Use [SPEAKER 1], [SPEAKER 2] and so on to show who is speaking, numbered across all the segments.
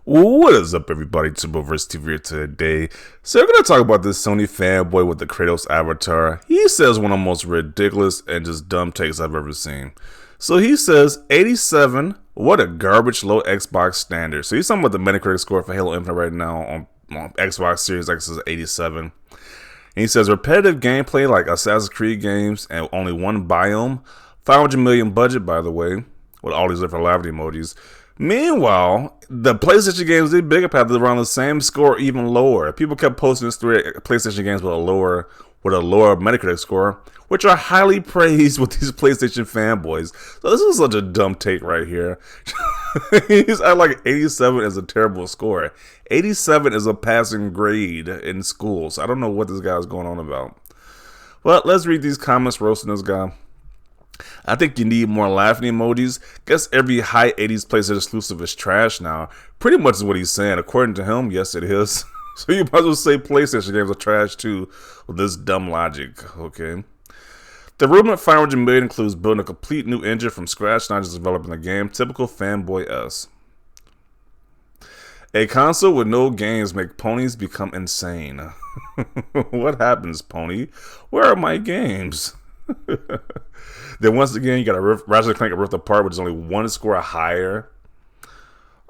[SPEAKER 1] What is up, everybody? Turboverse TV here today. So we're going to talk about this Sony fanboy with the Kratos avatar. He says one of the most ridiculous and just dumb takes I've ever seen. So he says 87, what a garbage low Xbox standard. So he's talking about the Metacritic score for Halo Infinite right now on Xbox Series X is 87. And he says repetitive gameplay like Assassin's Creed games and only one biome. 500 million budget, by the way, with all these different laughing emojis. Meanwhile, the PlayStation games did bigger path around the same score, even lower. People kept posting this through PlayStation games with a lower Metacritic score, which are highly praised with these PlayStation fanboys. So this is such a dumb take right here. He's at like 87 is a terrible score. 87 is a passing grade in school. So I don't know what this guy's going on about. Well, let's read these comments roasting this guy. I think you need more laughing emojis. Guess every high 80s PlayStation exclusive is trash now. Pretty much is what he's saying. According to him, yes it is. So you might as well say PlayStation games are trash too with this dumb logic, okay? The rumored 500 million includes building a complete new engine from scratch, not just developing the game. Typical fanboy-esque. A console with no games make ponies become insane. What happens, pony? Where are my games? Then once again, you got a Ratchet & Clank Rift Apart, which is only one score higher,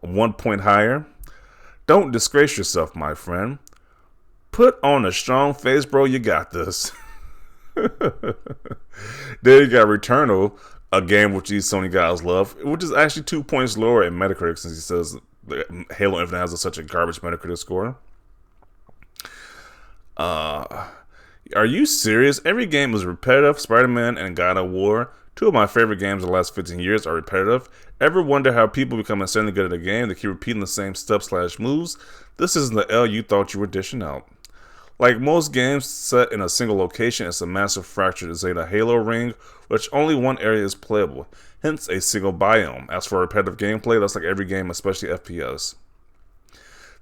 [SPEAKER 1] 1 point higher. Don't disgrace yourself, my friend. Put on a strong face, bro. You got this. Then you got Returnal, a game which these Sony guys love, which is actually 2 points lower in Metacritic since he says Halo Infinite has such a garbage Metacritic score. Are you serious? Every game is repetitive. Spider-Man and God of War, two of my favorite games of the last 15 years, are repetitive. Ever wonder how people become insanely good at a game? They keep repeating the same steps/moves. This isn't the L you thought you were dishing out. Like most games set in a single location, it's a massive fractured Zeta Halo ring, which only one area is playable, hence a single biome. As for repetitive gameplay, that's like every game, especially FPS.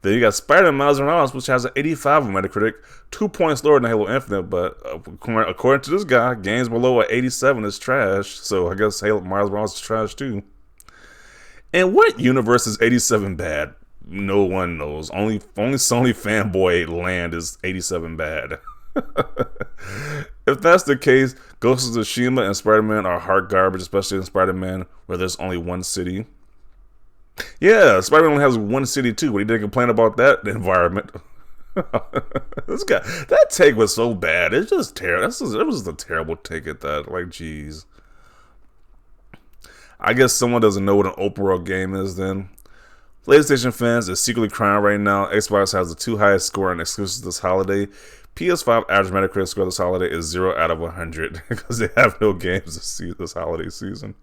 [SPEAKER 1] Then you got Spider-Man Miles Morales, which has an 85 on Metacritic, 2 points lower than Halo Infinite, but according to this guy, games below an 87 is trash, so I guess Halo Miles Morales is trash too. In what universe is 87 bad? No one knows. Only Sony fanboy land is 87 bad. If that's the case, Ghost of Tsushima and Spider-Man are hard garbage, especially in Spider-Man, where there's only one city. Yeah, Spider-Man only has one city too, but he didn't complain about that environment. This guy, that take was so bad. It's just terrible. It was a terrible take at that. Like, geez. I guess someone doesn't know what an open world game is then. PlayStation fans is secretly crying right now. Xbox has the 2 highest score on exclusives this holiday. PS5 average Metacritic score this holiday is 0 out of 100 because they have no games to see this holiday season.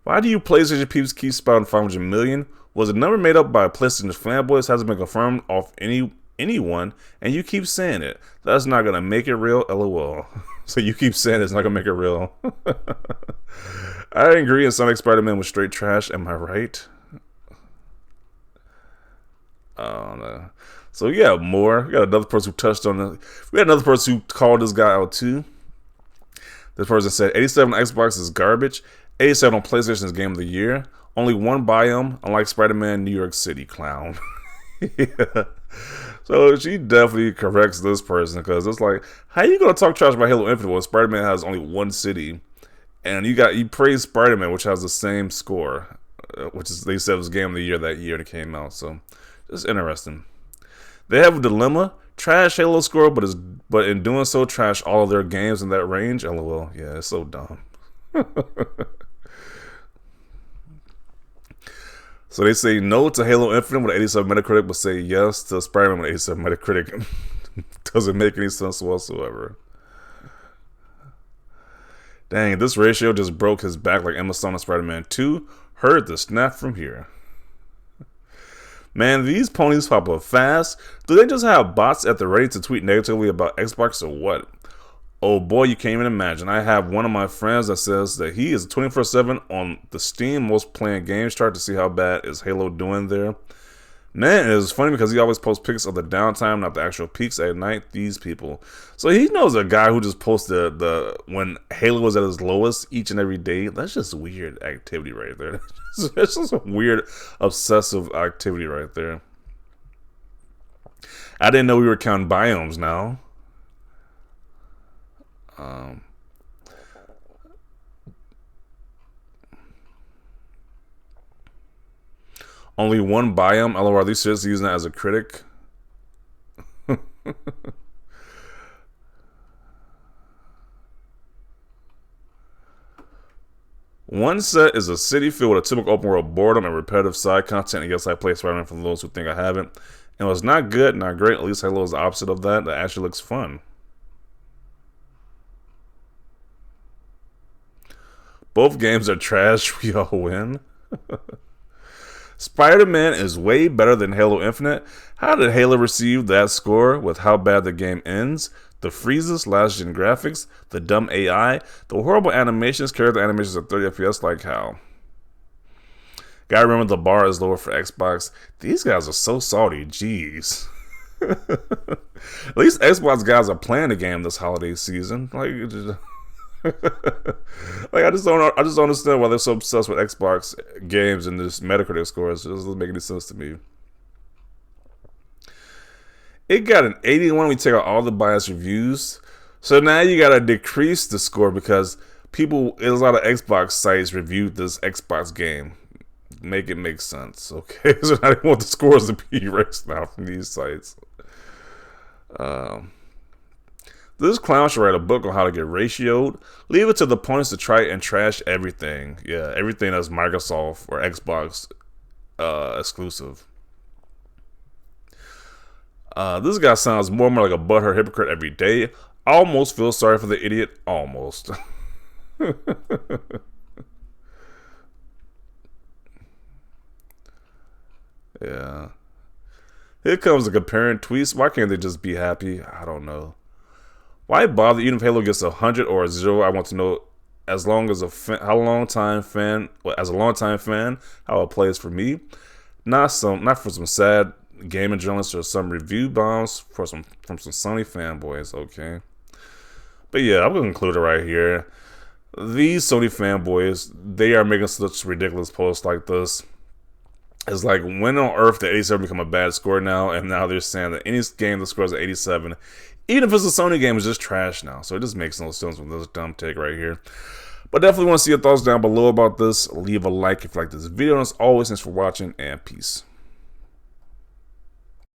[SPEAKER 1] Why do you PlayStation peeps keep spouting 500 million? Was the number made up by PlayStation fanboys? Hasn't been confirmed off anyone, and you keep saying it. That's not gonna make it real, lol. So you keep saying it's not gonna make it real. I agree, and Sonic Spider-Man was straight trash. Am I right? No. So yeah, more. We got another person who touched on it. We got another person who called this guy out too. This person said 87 on Xbox is garbage. 87 on PlayStation's Game of the Year. Only one biome, unlike Spider-Man New York City, clown. Yeah. So she definitely corrects this person because it's like, how you gonna talk trash about Halo Infinite when Spider-Man has only one city, and you praise Spider-Man, which has the same score, which is they said was Game of the Year that year it came out. So just interesting. They have a dilemma: trash Halo score, but in doing so, trash all of their games in that range. LOL. Yeah, it's so dumb. So they say no to Halo Infinite with 87 Metacritic, but say yes to Spider-Man with 87 Metacritic. Doesn't make any sense whatsoever. Dang, this ratio just broke his back like Emma Stone and Spider-Man 2. Heard the snap from here. Man, these ponies pop up fast. Do they just have bots at the ready to tweet negatively about Xbox or what? Oh boy, you can't even imagine. I have one of my friends that says that he is 24/7 on the Steam most playing games chart to see how bad is Halo doing there. Man, it's funny because he always posts pics of the downtime, not the actual peaks at night. These people. So he knows a guy who just posted the when Halo was at its lowest each and every day. That's just weird activity right there. That's just a weird, obsessive activity right there. I didn't know we were counting biomes now. Only one biome. LOL, are these seriously using that as a critic? One set is a city filled with a typical open world boredom and repetitive side content. And yes, I play Spider-Man for those who think I haven't. And it was not good, not great. At least Halo is the opposite of that. That actually looks fun. Both games are trash. We all win. Spider-Man is way better than Halo Infinite. How did Halo receive that score with how bad the game ends? The freezes, last-gen graphics, the dumb AI, the horrible animations, character animations at 30 FPS, like how? Gotta remember the bar is lower for Xbox. These guys are so salty, jeez. At least Xbox guys are playing the game this holiday season. Like I just don't understand why they're so obsessed with Xbox games and this Metacritic scores. It doesn't make any sense to me. It got an 81 when we take out all the biased reviews. So now you gotta decrease the score because there's a lot of Xbox sites reviewed this Xbox game. Make it make sense, okay? So I don't want the scores to be erased now from these sites. This clown should write a book on how to get ratioed. Leave it to the opponents to try and trash everything. Yeah, everything that's Microsoft or Xbox exclusive. This guy sounds more and more like a butthurt hypocrite every day. I almost feel sorry for the idiot. Almost. Yeah. Here comes the comparing tweets. Why can't they just be happy? I don't know. Why bother? Even if Halo gets 100 or a 0, I want to know as long as as a long-time fan, how it plays for me. Not for some sad gaming journalists or some review bombs from some Sony fanboys. Okay. But yeah, I'm gonna conclude it right here. These Sony fanboys, they are making such ridiculous posts like this. It's like, when on earth did 87 become a bad score now? And now they're saying that any game that scores at 87, even if it's a Sony game, is just trash now. So it just makes no sense with this dumb take right here. But definitely want to see your thoughts down below about this. Leave a like if you like this video. And as always, thanks for watching, and peace.